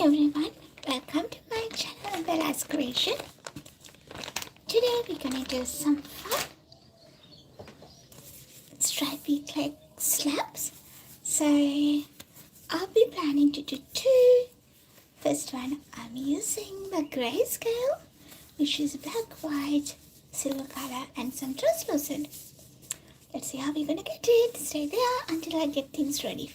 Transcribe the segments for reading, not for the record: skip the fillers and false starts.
everyone, welcome to my channel Bella's Creation. Today we're gonna do some fun stripy clay slabs. So I'll be planning to do two. First one, I'm using the grayscale, which is black, white, silver color and some translucent. Let's see how we're gonna get it. Stay there until I get things ready.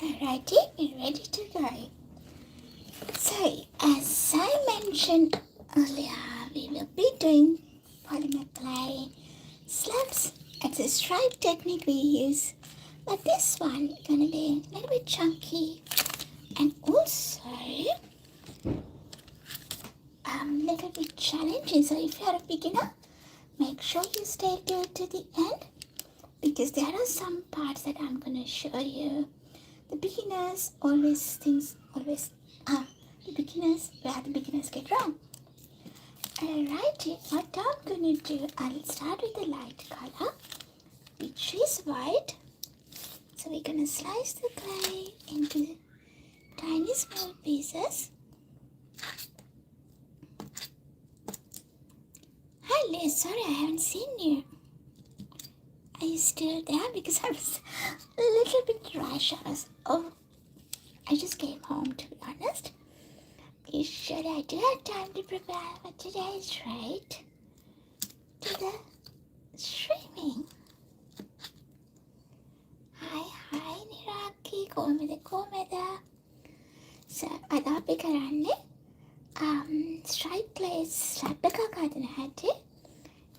Alrighty, we're ready to go. So, as I mentioned earlier, we will be doing polymer clay slabs. It's a stripe technique we use, but this one is gonna be a little bit chunky and also little bit challenging. So if you're a beginner, make sure you stay good to the end because there are some parts that I'm gonna show you. The beginners where the beginners get wrong. Alrighty, what I'm gonna do, I'll start with the light color, which is white. So we're gonna slice the clay into tiny small pieces. Hi Liz, sorry I haven't seen you. Are you still there? Because I was a little bit rushed. I just came home, to be honest. Usually I do have time to prepare, but today is straight to the streaming. Hi Niraki, කොහමද? So අද අපි කරන්නේ stripe clay slab එකක් හදන හැටි.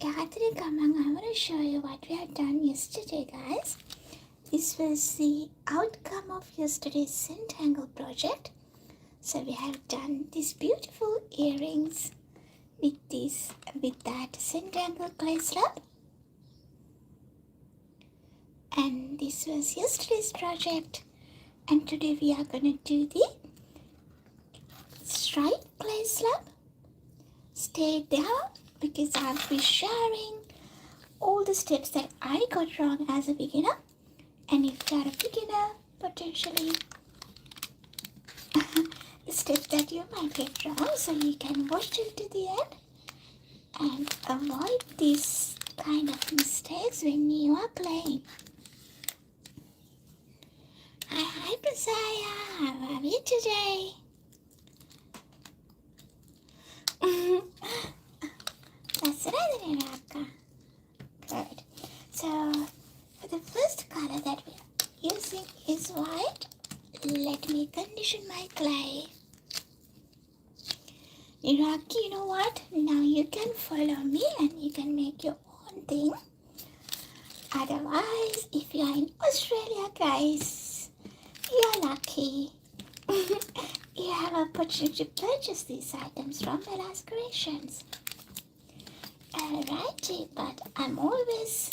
I want to show you what we have done yesterday, guys. This was the outcome of yesterday's Centangle project. So we have done these beautiful earrings with that Centangle clay slab. And this was yesterday's project. And today we are going to do the stripe clay slab. Stay there because I'll be sharing all the steps that I got wrong as a beginner. And if you're a beginner, potentially the steps that you might get wrong, so you can watch till to the end and avoid these kind of mistakes when you are playing. Hi Prisaya, how are you today? That's right, Niraka. Good. So, for the first color that we're using is white. Let me condition my clay. Niraki, you know what? Now you can follow me and you can make your own thing. Otherwise, if you are in Australia, guys, you're lucky. You have an opportunity to purchase these items from Bella's Creations. Alrighty, but I'm always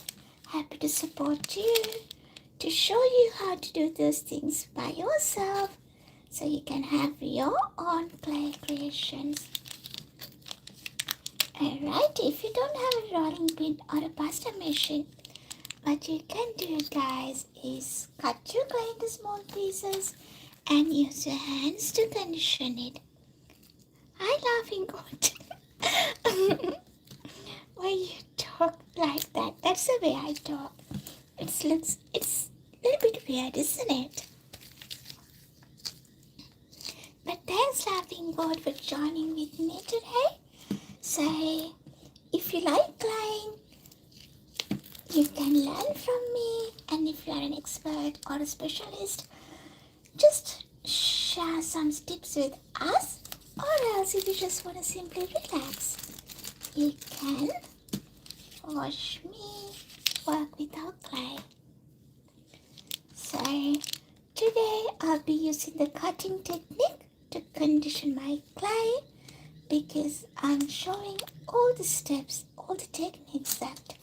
happy to support you, to show you how to do those things by yourself so you can have your own clay creations. Alright, if you don't have a rolling pin or a pasta machine, what you can do, guys, is cut your clay into small pieces and use your hands to condition it. Hi, laughing goat. Why you talk like that? That's the way I talk. It's a little bit weird, isn't it? But thanks laughing God for joining with me today. So if you like clay, you can learn from me, and if you are an expert or a specialist, just share some tips with us, or else if you just want to simply relax, you can watch me work with our clay. So today I'll be using the cutting technique to condition my clay, because I'm showing all the steps, all the techniques that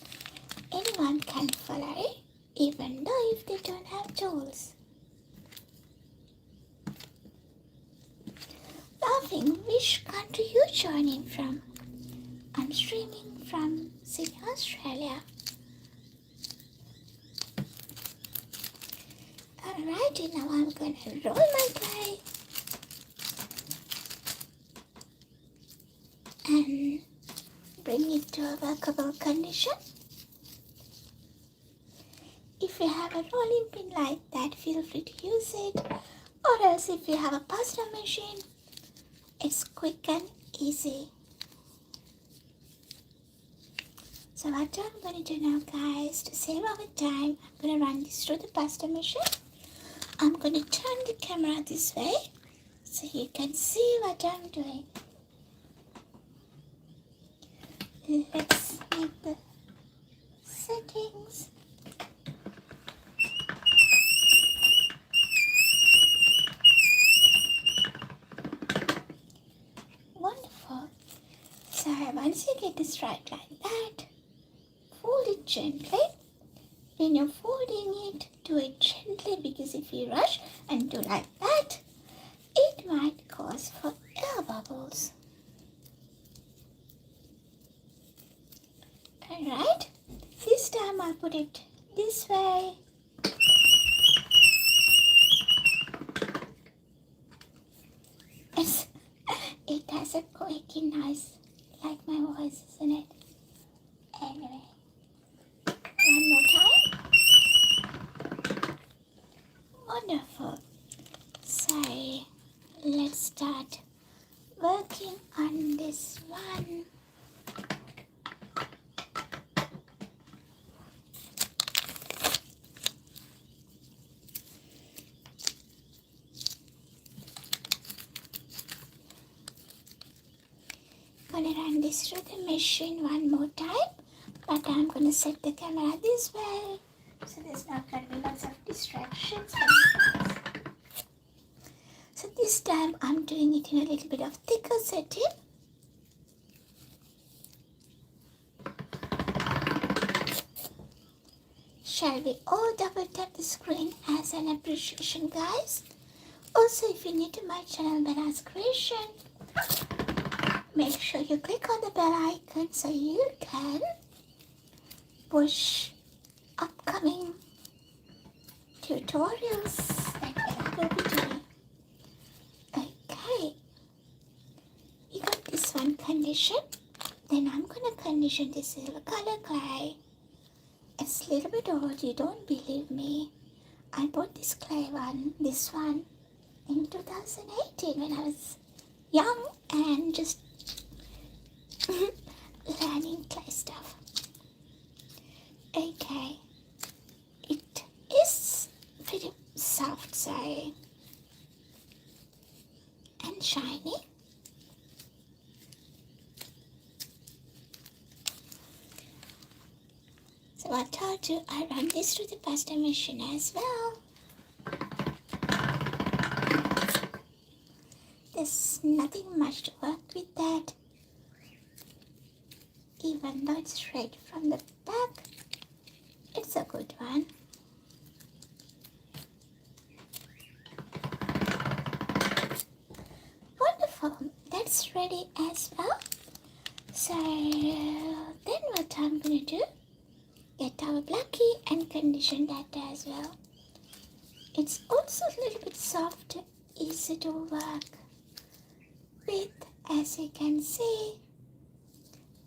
anyone can follow, even though if they don't have tools. Laughing, which country you joining from? I'm streaming from Sydney, Australia. Alrighty, now I'm gonna roll my clay and bring it to a workable condition. If you have a rolling pin like that, feel free to use it, or else if you have a pasta machine, it's quick and easy. So what I'm going to do now, guys, to save our time, I'm going to run this through the pasta machine. I'm going to turn the camera this way so you can see what I'm doing. Let's make the settings. Wonderful. So once you get this right like that, fold it gently. When you're folding it, do it gently, because if you rush and do like that, it might cause for air bubbles. Alright, this time I'll put it this way. It has a quaky noise, like my voice, isn't it? Anyway, one more time. Wonderful. So let's start working on this one. Gonna run this through the machine one more time, but I'm gonna set the camera this way so there's not gonna be lots of distractions. So this time I'm doing it in a little bit of thicker setting. Shall we all double tap the screen as an appreciation, guys? Also, if you're new to my channel, Bana's Creation, make sure you click on the bell icon so you can push upcoming tutorials that I will be doing. Okay, we got this one conditioned. Then I'm gonna condition this silver color clay. It's a little bit old, you don't believe me. I bought this one in 2018 when I was young and just learning clay stuff. Okay, it is pretty soft, sorry, and shiny. So I told you I run this through the pasta machine as well. There's nothing much to work with that. Even though it's straight from the back, it's a good one. Wonderful, that's ready as well. So then what I'm gonna do, get our blackie and condition that as well. It's also a little bit soft, easy to work with, as you can see.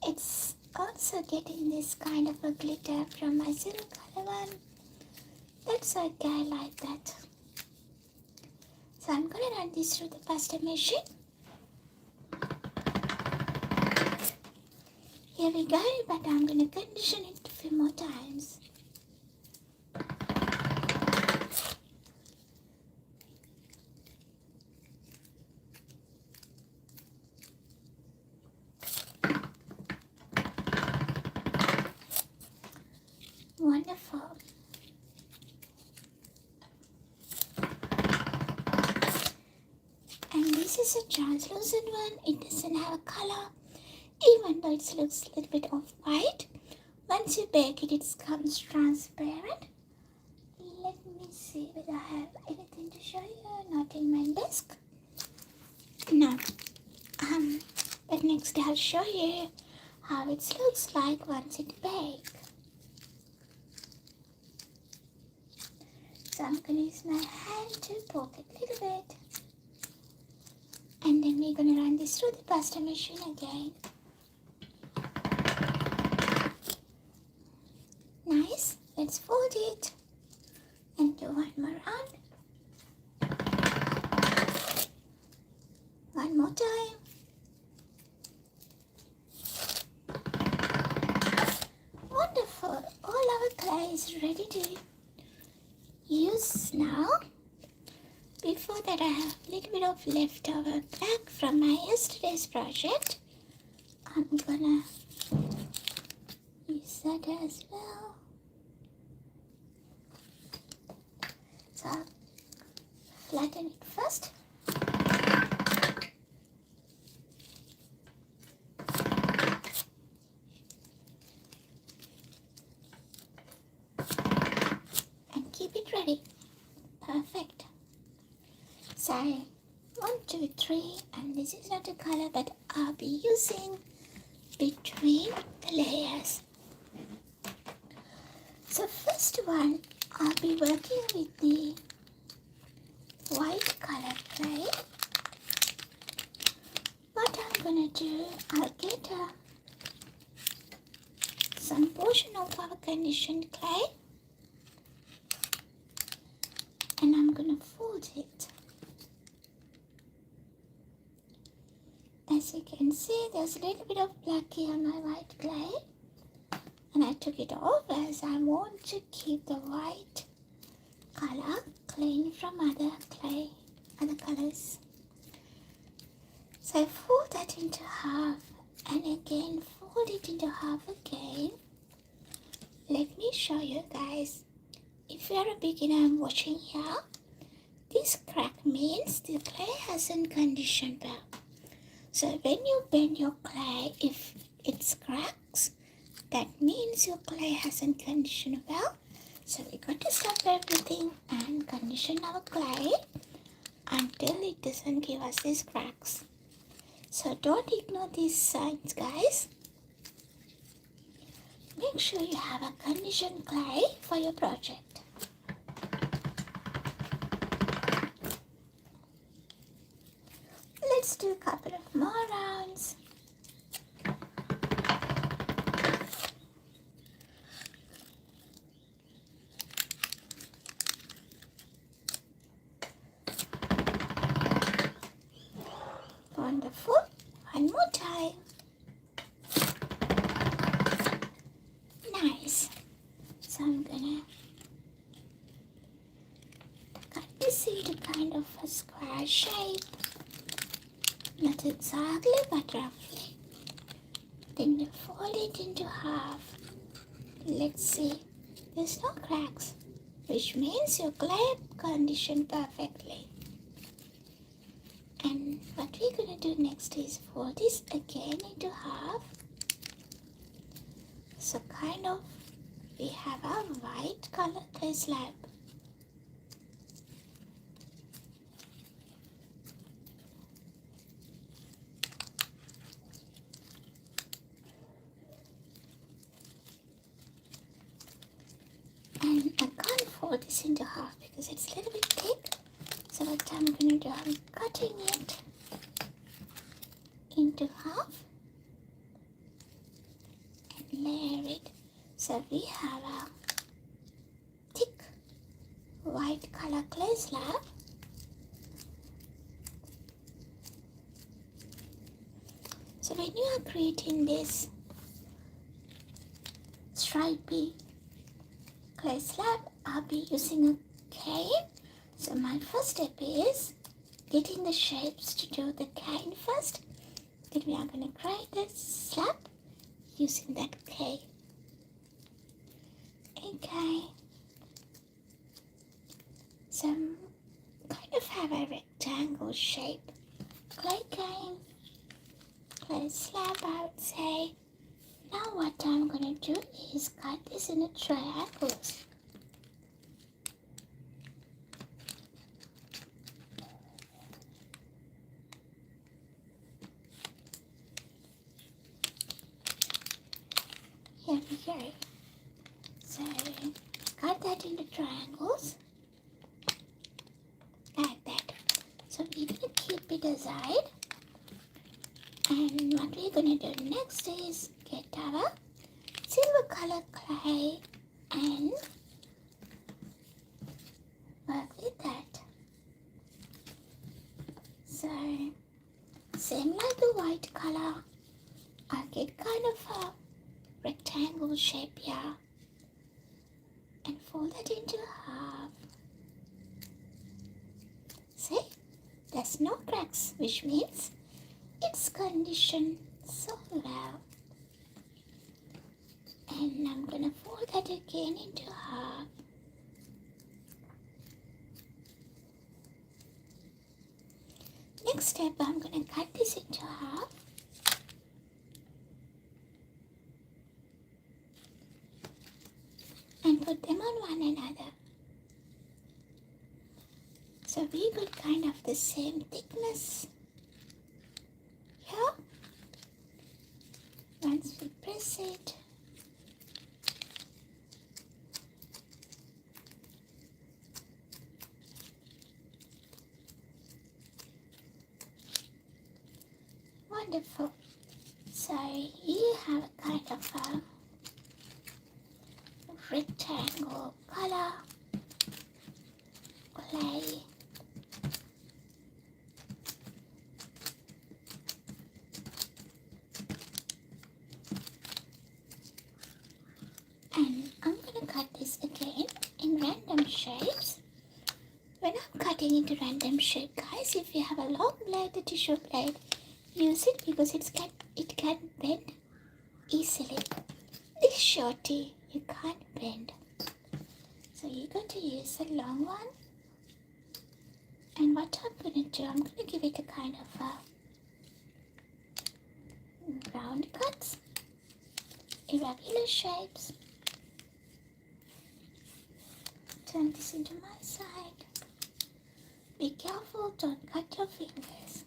It's also getting this kind of a glitter from my silver color one. That's okay, like that. So I'm going to run this through the pasta machine. Here we go, but I'm going to condition it a few more times. Wonderful. And this is a translucent one. It doesn't have a color, even though it looks a little bit of white. Once you bake it, it becomes transparent. Let me see whether I have anything to show you. Not in my desk. No. But next I'll show you how it looks like once it bakes. So I'm going to use my hand to poke it a little bit. And then we're going to run this through the pasta machine again. Nice. Let's fold it and do one more round. One more time. Wonderful. All our clay is ready to use now. Before that, I have a little bit of leftover black from my yesterday's project. I'm gonna use that as well. So I'll flatten it first. And keep it ready. Perfect. So 1, 2, 3, and this is not a color, but I'll be using between the layers. So first one, I'll be working with the white color clay. What I'm gonna do, I'll get some portion of our conditioned clay, and I'm gonna fold it. As you can see, there's a little bit of black here on my white clay, and I took it off as I want to keep the white color clean from other colors. So I fold that into half, and again fold it into half again. Let me show you guys. If you're a beginner watching here, this crack means the clay hasn't conditioned well. So when you bend your clay, if it cracks, that means your clay hasn't conditioned well. So we got to stop everything and condition our clay until it doesn't give us these cracks. So don't ignore these signs, guys. Make sure you have a conditioned clay for your project. Let's do a couple of more rounds. Wonderful. One more time. Nice. So I'm gonna cut this into kind of a square shape. Not exactly, but roughly. Then we fold it into half. Let's see. There's no cracks, which means your clay conditioned perfectly. And what we're going to do next is fold this again into half. So kind of we have a white color clay slab. And I can't fold this into half because it's a little bit thick. So what I'm going to do, I'm cutting it into half and layer it. So we have a thick white color clay slab. So when you are creating this stripy clay slab, I'll be using a cane. So my first step is getting the shapes to do the cane first. Then we are going to create the slab using that cane. Okay. So kind of have a rectangle shape. Clay cane, clay slab, I would say. Now what I'm going to do is cut this into triangles. Here we go. So cut that into triangles. Like that. So we're going to keep it aside. And what we're going to do next is get our silver color clay and work with that. So same like the white color, I'll get kind of a rectangle shape here and fold that into half. See, there's no cracks, which means it's conditioned so well. And I'm gonna fold that again into half. Next step, I'm gonna cut this into half. And put them on one another. So we got kind of the same thickness here. Once we press it, wonderful. So you have a kind of a rectangle color clay. And I'm going to cut this again in random shapes. When I'm cutting into random shape, guys, if you have a long blade, the tissue blade, use it because it can bend easily. This shorty, you can't bend. So you're going to use a long one. And what I'm going to do, I'm going to give it a kind of a round cuts, irregular shapes. Turn this into my side. Be careful, don't cut your fingers.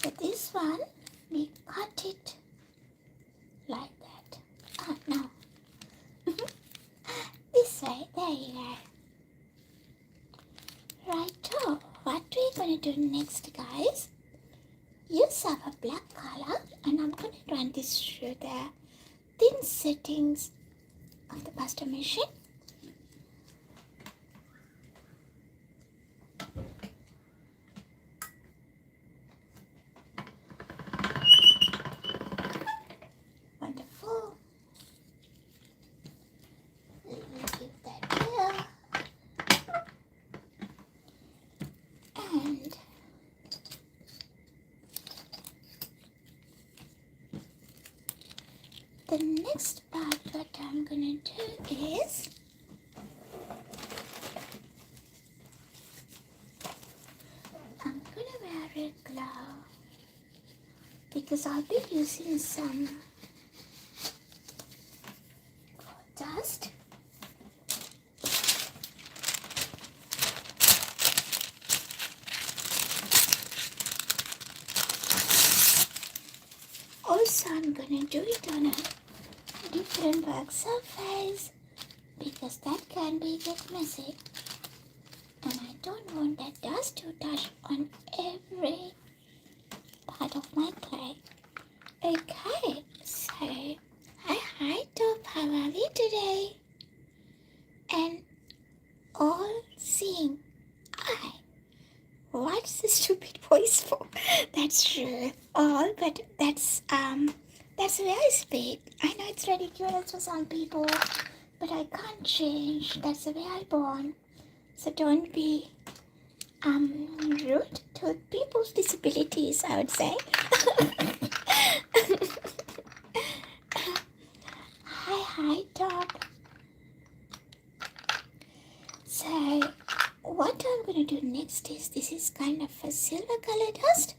So this one, we cut it like that. Oh no. This way, there you go. Right, what we're going to do next, guys, use our black color, and I'm going to run this through the thin settings of the pasta machine. Wonderful. Give that here. And the next part, what I'm gonna do is I'm gonna wear a glove because I'll be using some dust. Also, I'm gonna do it on a different work surface because that can be get messy, and I don't want that dust to touch on every part of my clay. Okay, so hi top, how are we today? And all what's the stupid voice for? That's true. All, but that's the way I speak. I know it's ridiculous for some people, but I can't change. That's the way I born. So don't be rude to people's disabilities, I would say. Hi, dog. So, what I'm gonna do next is, this is kind of a silver color dust.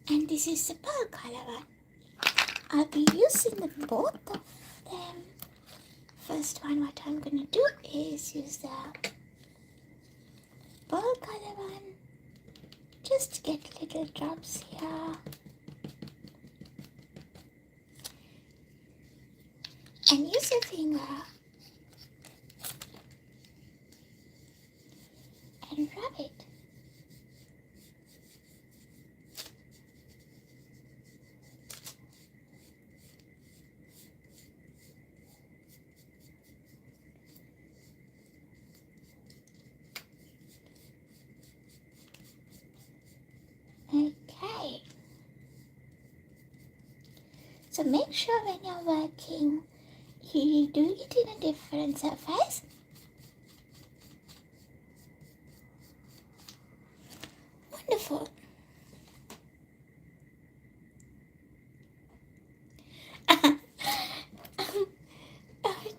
And this is the pearl color one. I'll be using both of them. First one, what I'm gonna do is use the pearl color one. Just get little drops here. And use your finger and rub it. Okay. So make sure when you're working, you do it in a different surface. Wonderful.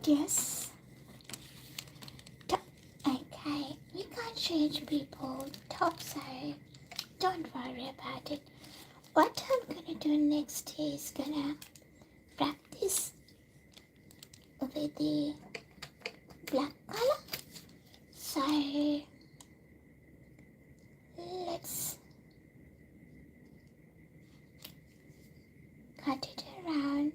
Yes. Okay, we can't change people top, so don't worry about it. What I'm gonna do next is gonna wrap this with the black color. So let's cut it around.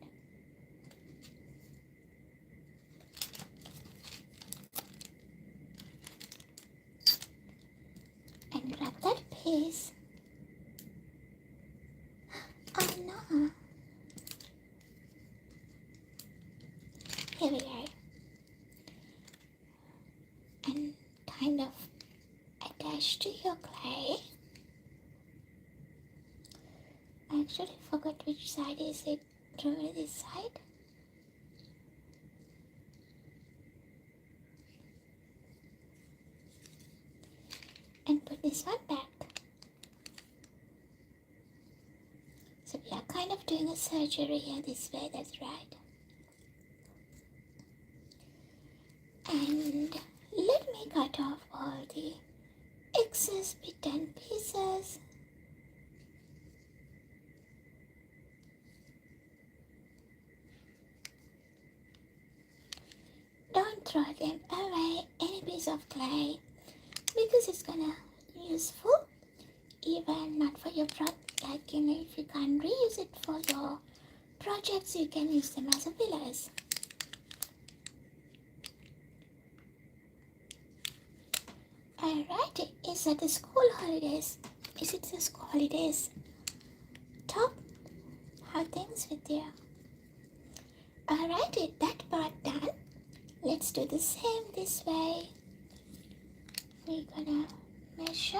And grab that piece. Oh no. Here we go. And kind of attach to your clay. I actually forgot which side is it. Through this side. And put this one back. So we are kind of doing a surgery here this way, that's right. And let me cut off all the excess bit and pieces. Don't throw them away, any piece of clay, because it's gonna be useful, even not for your project. Like, if you can't reuse it for your projects, you can use them as a pillars. Alright, is that the school holidays? Is it the school holidays? Top, how things with you? Alright, that part done. Let's do the same this way. We're gonna measure.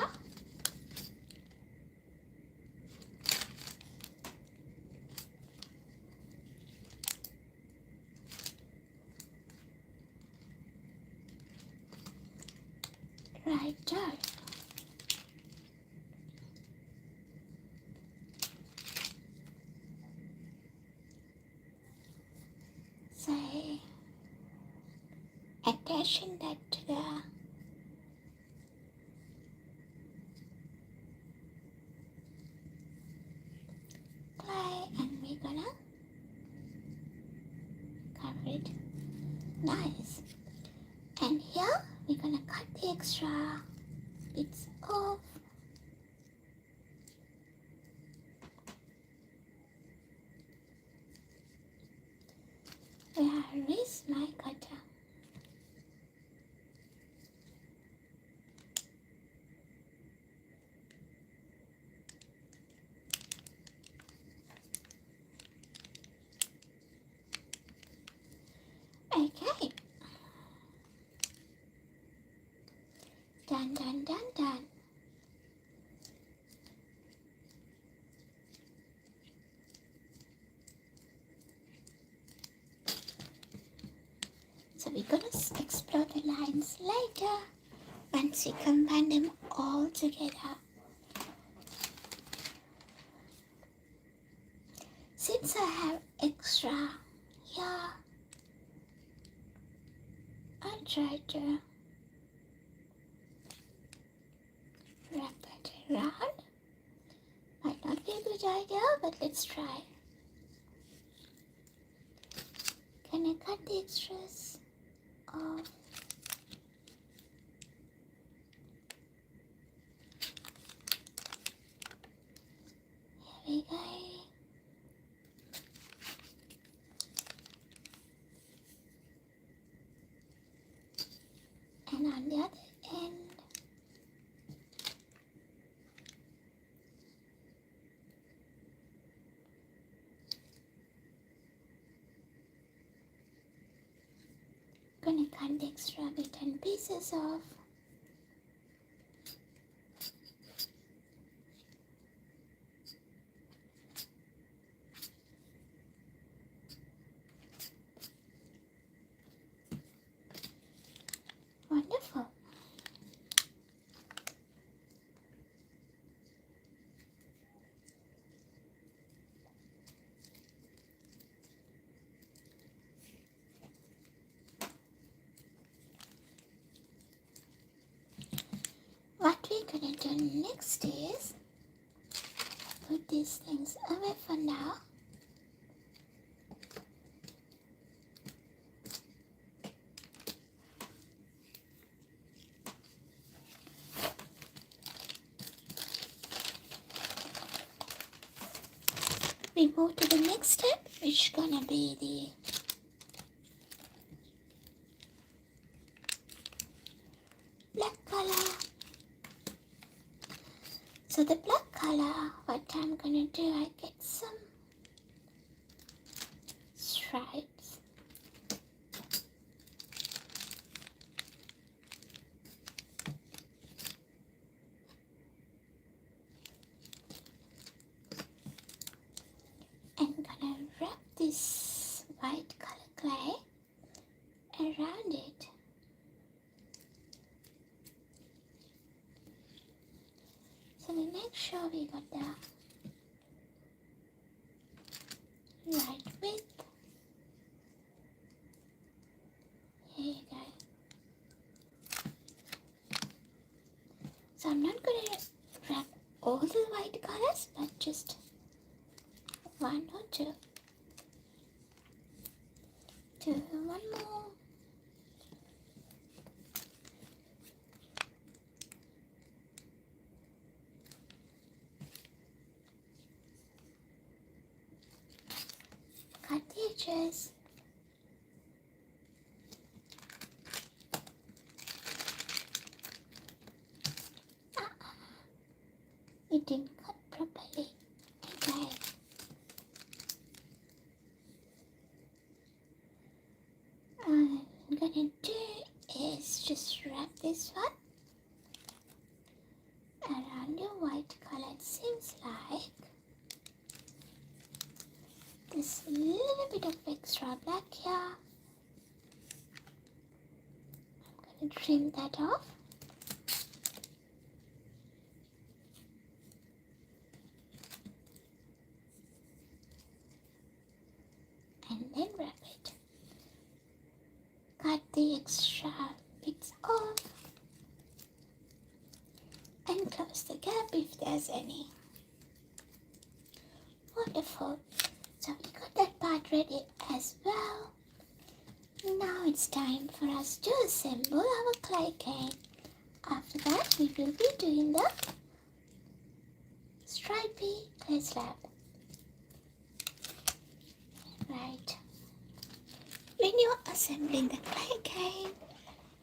Right there. So, attaching that to the clay, and we're gonna cover it. Nice. And here we're gonna cut the extra bits off. Where is my cutter? Okay, we're gonna explore the lines later once we combine them all together. Since I have extra here, I'll try to wrap it around. Might not be a good idea, but let's try. Can I cut the extras off? Here we go. And on the other end, gonna cut the extra bit and pieces off. Wonderful. What we're gonna do next is put these things away for now. We move to the next step, which is gonna be the black color. So the black color, what I'm gonna do, I get some stripes. And gonna wrap this white color clay around it. So we make sure we got the right width. Here you go. So I'm not going to wrap all the white colors, but just one or two. One more. Cut the edges. It didn't cut properly. Okay. I'm gonna do is just wrap this one around your white color. It seems like this little bit of extra black here. I'm gonna trim that off. And then wrap it. Cut the extra bits off and close the gap if there's any. Wonderful. So we got that part ready as well. Now it's time for us to assemble our clay cane. After that we will be doing the stripey clay slab. Right. When you're assembling the clay cane,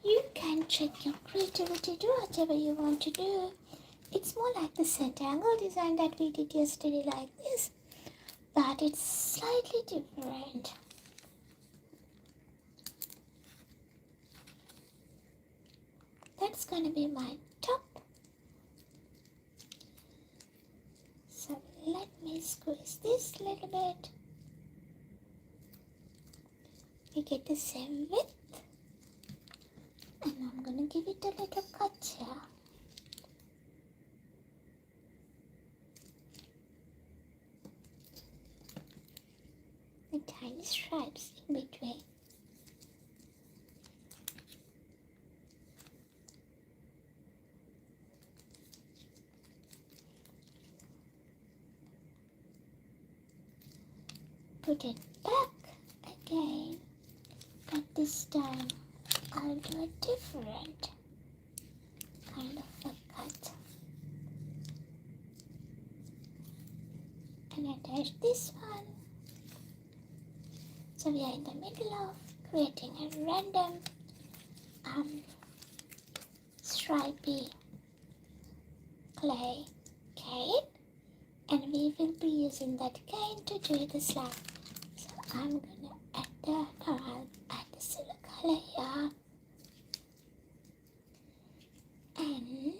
you can check your creativity, do whatever you want to do. It's more like the rectangle design that we did yesterday, like this, but it's slightly different. That's going to be my top. So let me squeeze this a little bit. We get the same width. And I'm going to give it a little cut here. The tiny stripes in between. Put it back again, but this time I'll do a different kind of a cut. And attach this one. So we are in the middle of creating a random stripy clay cane, and we will be using that cane to do the slab. So I'm gonna I'll add the silica layer and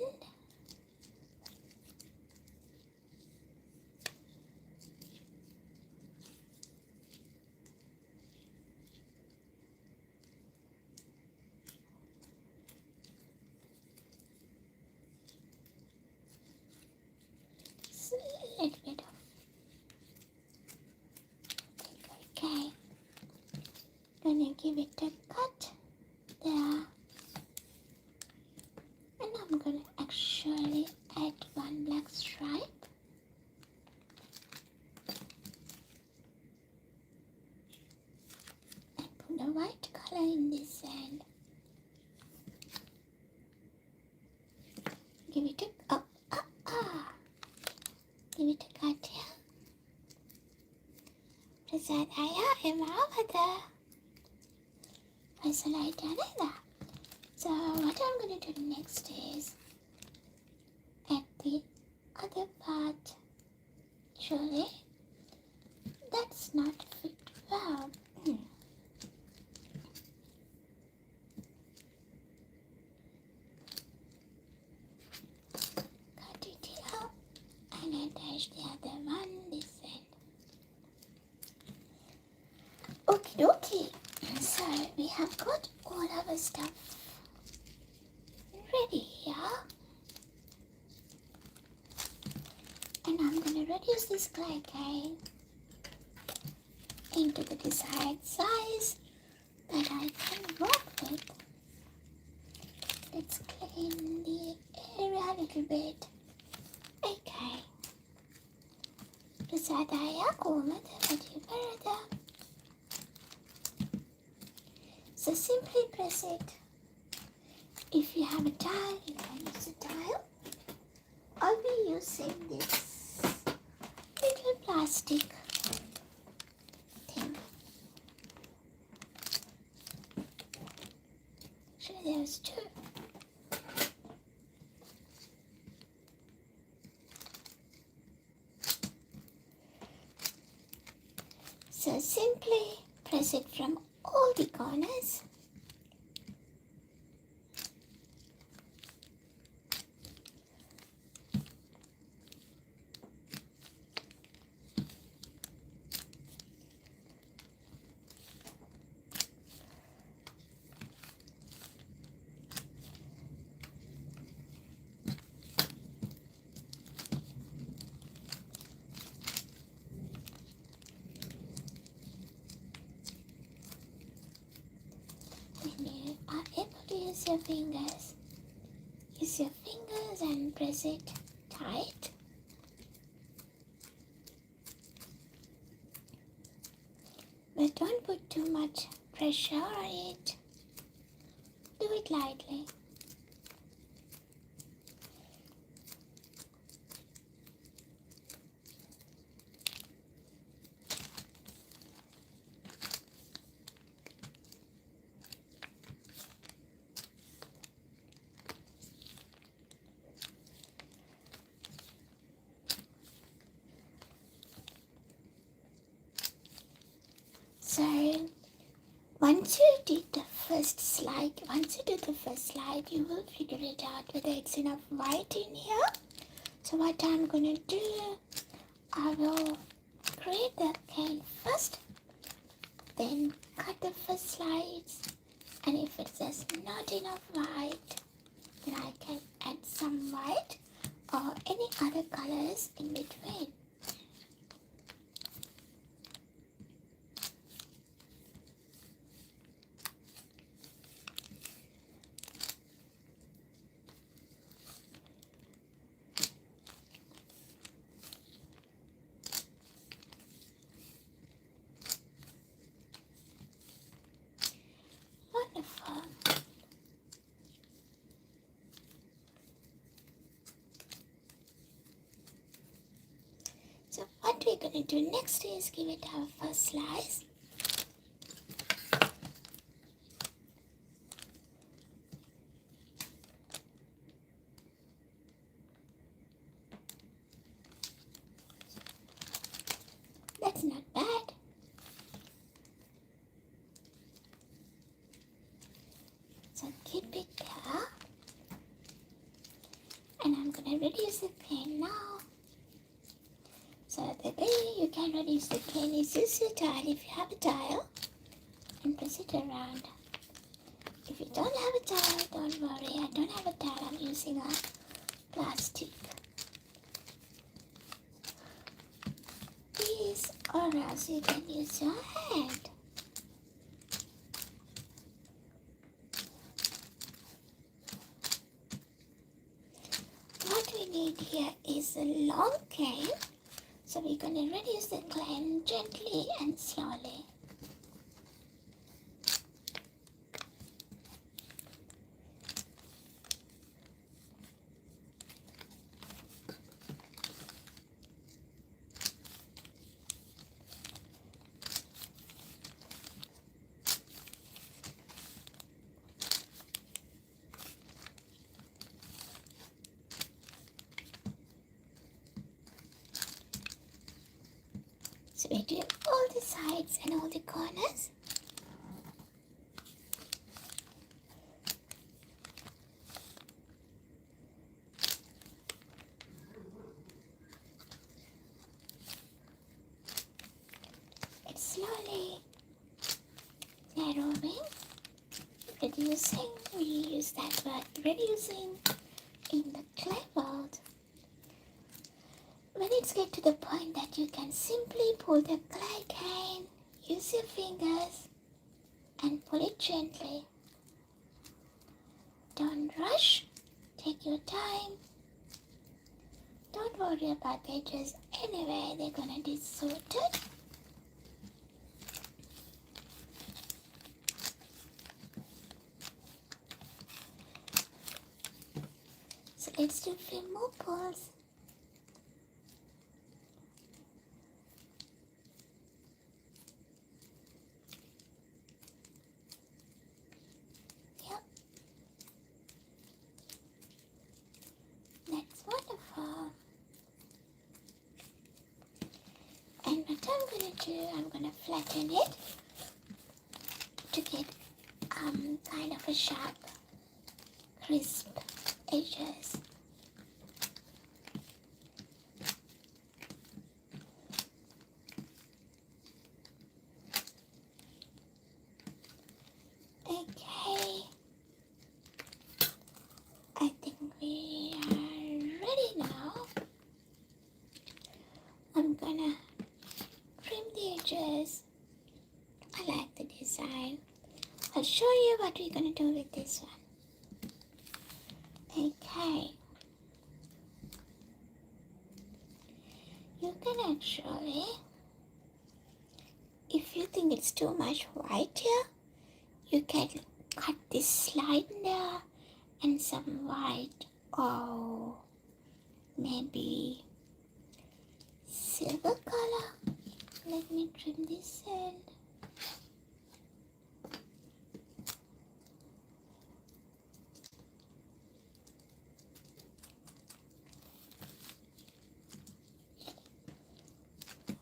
a little bit of okay. Gonna give it a cut there, and I'm gonna actually add one black stripe. And put the white color in this end. Give it a give it a cut here. Present So what I'm going to do next is at the other part, surely that's not fit well. Cut it here and attach the other one this end. Okie dokie. So we have got all our stuff ready here. And I'm going to reduce this clay cane into the desired size that I can work with. Let's clean the area a little bit. Okay. So simply press it. If you have a tile, you can use a tile. I'll be using this little plastic thing. Actually, there's two. So simply press it from all the corners. Use your fingers. Use your fingers and press it tight. But don't put too much pressure on it. Do it lightly. So once you do the first slide, you will figure it out whether it's enough white in here. So what I'm going to do, I will create the cane first, then cut the first slides And if it says not enough white, then I can add some white or any other colors in between. Wonderful. So what we're going to do next is give it our first slice. That's not bad. So keep it there. And I'm going to reduce the cane now. So the way you can reduce the cane is use your tile if you have a tile and press it around. If you don't have a tile, don't worry. I don't have a tile. I'm using a plastic piece, or else you can use your hand. What we need here is a long cane. So we're going to reduce the cane gently and slowly. So we do all the sides and all the corners. It's slowly narrowing, reducing. We use that word reducing in the clay world. When it's get to the point that you can simply pull the clay cane, use your fingers and pull it gently. Don't rush, take your time. Don't worry about the edges anyway, they're gonna be sorted. So let's do a few more pulls. That's wonderful. And what I'm going to do, I'm going to flatten it to get kind of a sharp, crisp edges. Okay, I think we are ready now. I'm gonna trim the edges. I like the design. I'll show you what we're gonna do with this one. Okay, you can actually, if you think it's too much white here, you can cut this line there and some white or maybe silver color. Let me trim this end.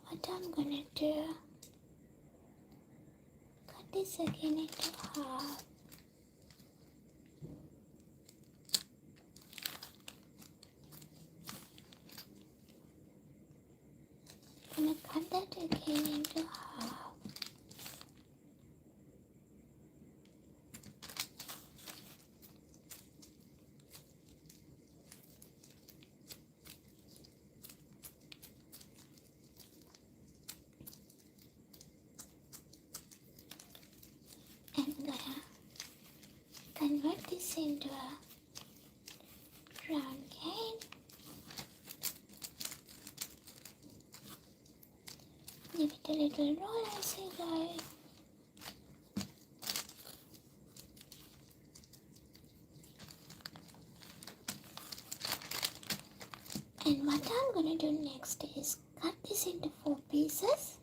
What I'm gonna do, cut this again into half. I'm gonna cut that again into half. into a round cane. Give it a little roll as you go. And what I'm going to do next is cut this into 4 pieces.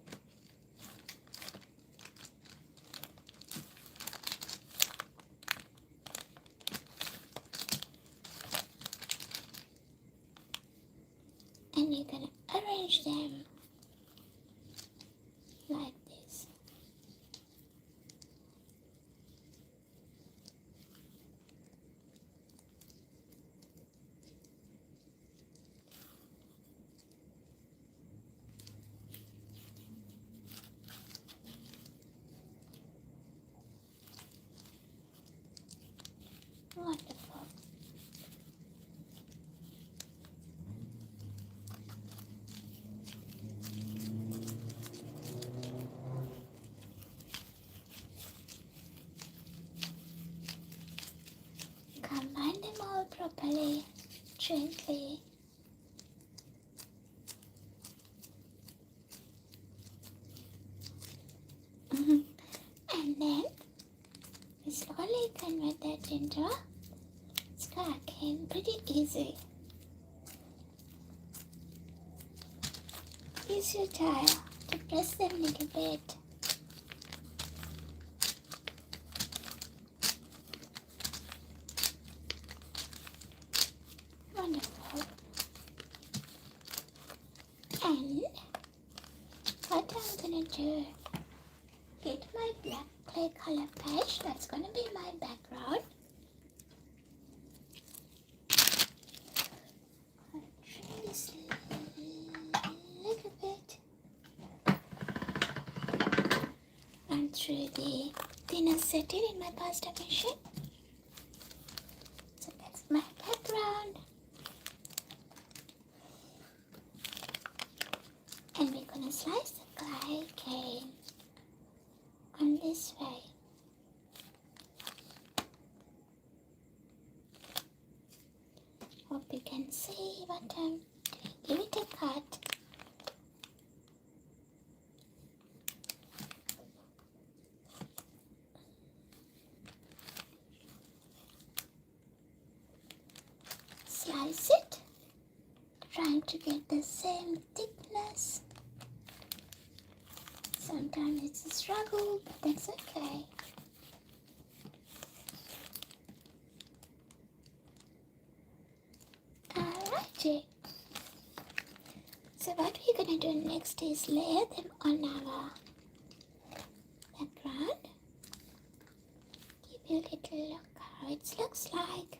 And you're going to arrange them like this. Wonderful. Combine them all properly, gently. And then we slowly convert that into a square cane. Pretty easy. Use your tile to press them a little bit. Wonderful. And what I'm going to do, get my black clay color patch, that's going to be my background. I'll trim this a little bit. Run through the thinner setting in my pasta machine. So that's my background. And we're going to slice the clay cane on this way. Hope you can see what I'm doing. Give it a cut. Slice it, trying to get the same thickness. Sometimes it's a struggle, but that's okay. Alrighty. So what we're going to do next is layer them on our background. Give you a little look how it looks like.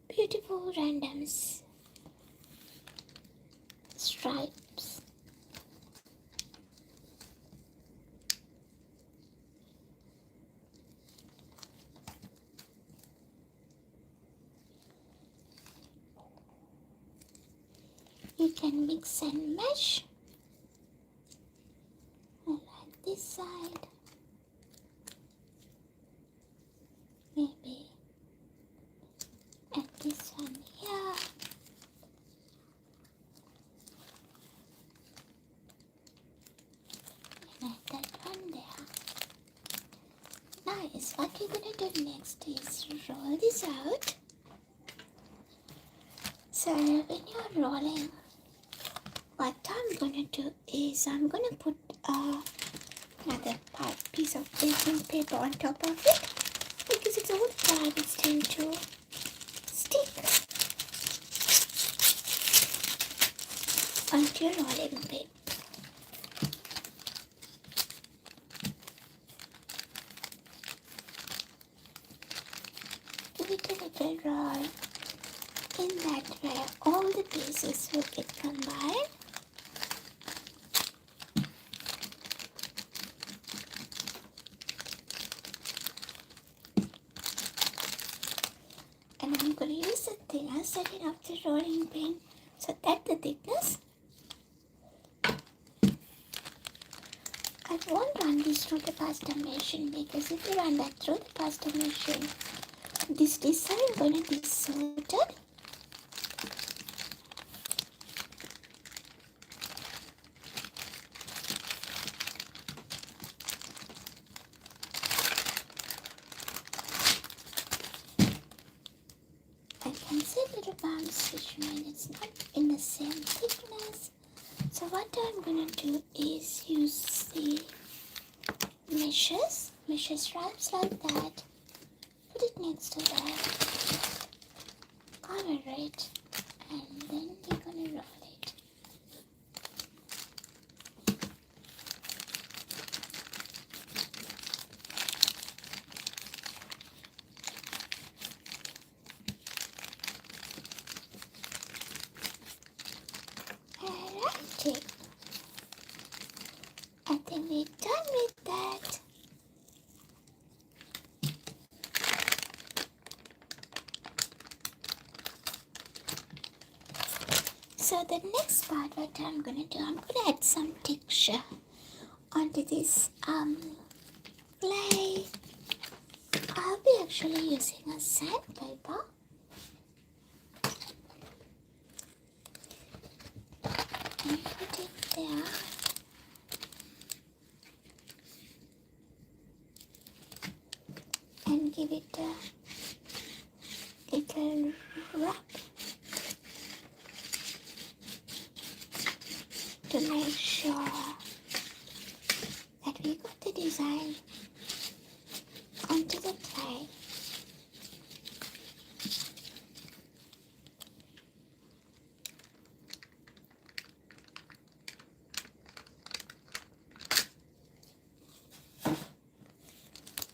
Beautiful random stripes. You can mix and mesh. I like this side. Maybe add this one here. And add that one there. Nice. What we're going to do next is roll this out. So when you're rolling, what I'm going to do is I'm going to put another piece of baking paper on top of it, because it's all the time it's tend to stick onto your rolling pin. Give it a little roll. In that way, all the pieces will get combined. And I'm going to use a thinner setting of the rolling pin so that the thickness. I won't run this through the pasta machine, because if you run that through the pasta machine, this design gonna be sorted. I can see little bumps which mean it's not in the same thickness. So what I'm gonna do is use the meshes stripes like that, put it next to that, cover it, and then we're gonna roll it. Alrighty, I think we're done with that. So the next part, what I'm gonna do, I'm gonna add some texture onto this clay. I'll be actually using a sandpaper. And put it there. And give it a little rub to make sure that we got the design onto the clay.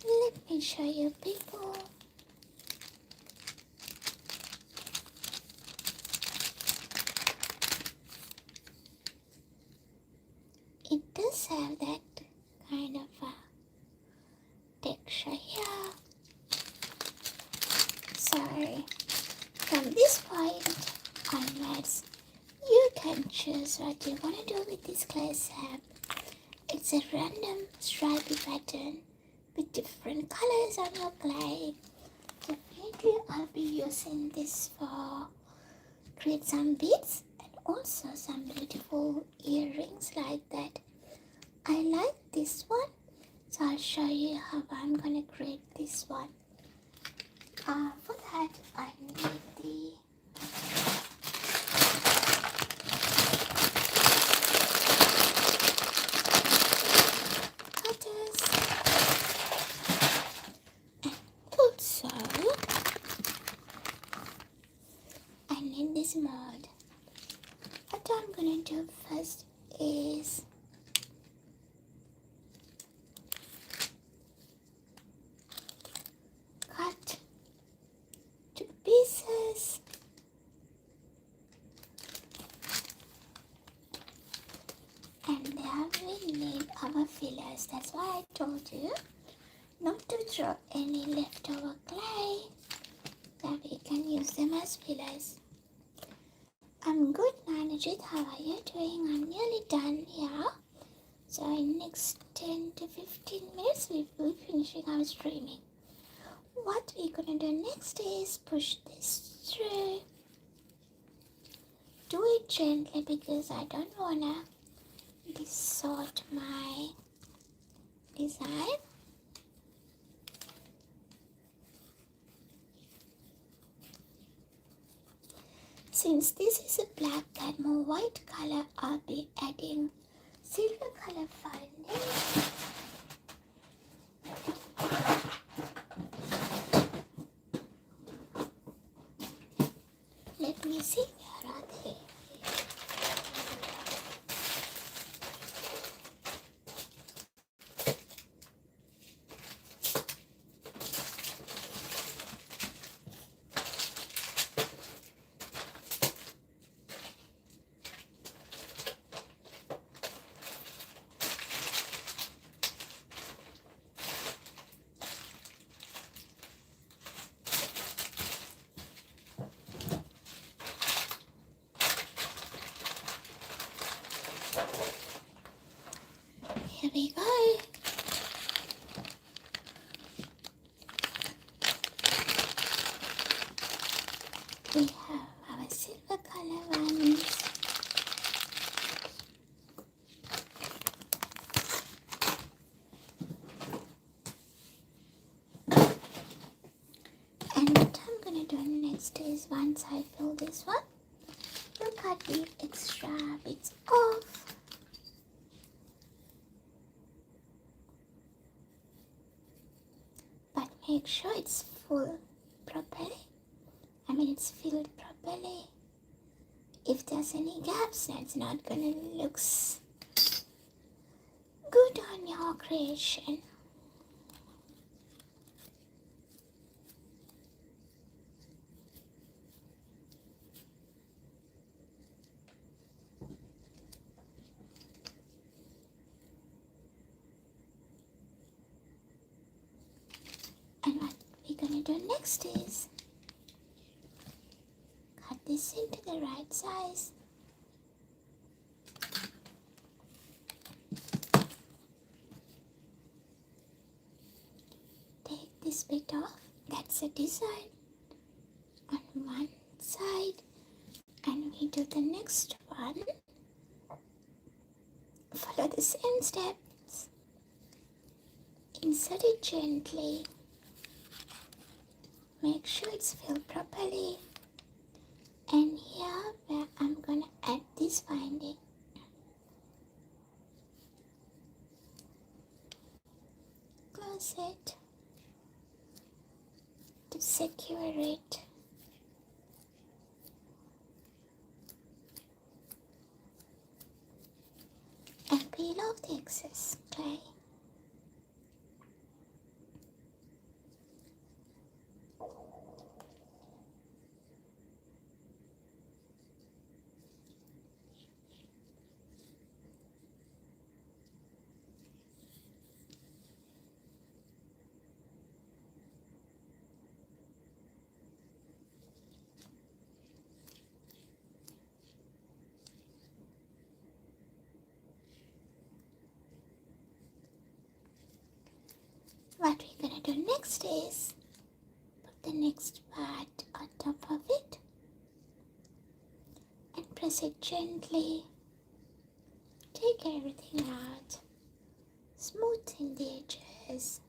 Let me show you people. It does have that kind of a texture here. So from this point onwards, you can choose what you want to do with this clay slab. It's a random stripy pattern with different colors on your clay. Definitely I'll be using this for create some beads and also some beautiful earrings like that. I like this one, so I'll show you how I'm gonna create this one. For that I need the cutters and also I need this mold. What I'm gonna do first is cut to pieces and there we need our fillers. That's why I told you not to throw any leftover clay, that we can use them as fillers. I'm good, Manajit. How are you doing? I'm nearly done here. So in next 10 to 15 minutes we will be finishing our streaming. What we're gonna do next is push this through. Do it gently because I don't wanna distort my design. Since this is a black and more white color, I'll be adding silver color foundation. Let me see, where are they? Here we go. next is once I fill this one, we'll cut the extra bits off. But make sure it's full properly. It's filled properly. If there's any gaps, that's not gonna look good on your creation. And what we're gonna do next is cut this into the right size. Take this bit off, that's a design on one side, and we do the next one. Follow the same steps. Insert it gently. Make sure it's filled properly. And here where I'm gonna add this binding. Close it to secure it. And peel off the excess clay. What we're gonna do next is put the next part on top of it and press it gently. Take everything out, smoothing the edges.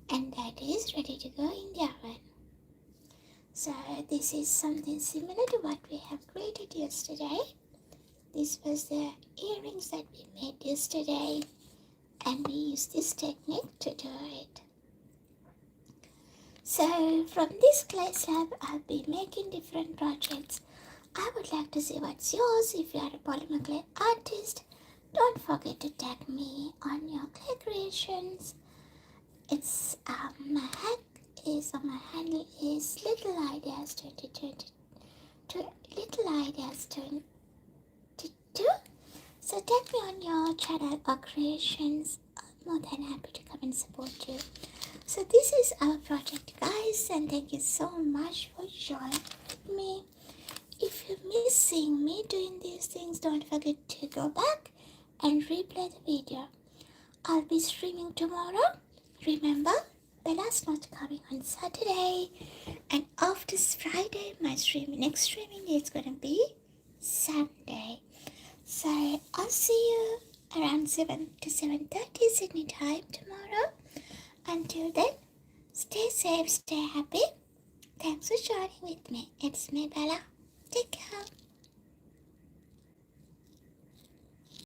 And that is ready to go in the oven. So this is something similar to what we have created yesterday. This was the earrings that we made yesterday, and we used this technique to do it. So from this clay slab, I'll be making different projects. I would like to see what's yours. If you are a polymer clay artist, don't forget to tag me on your clay creations. It's my handle is Little Ideas 2022. So tag me on your channel or creations. I'm more than happy to come and support you. So this is our project, guys, and thank you so much for joining me. If you're missing me doing these things, don't forget to go back and replay the video. I'll be streaming tomorrow. Remember, Bella's not coming on Saturday, and after Friday, my next streaming day is gonna be Sunday. So I'll see you around 7 to 7:30 Sydney time tomorrow. Until then, stay safe, stay happy. Thanks for joining with me. It's me, Bella. Take care.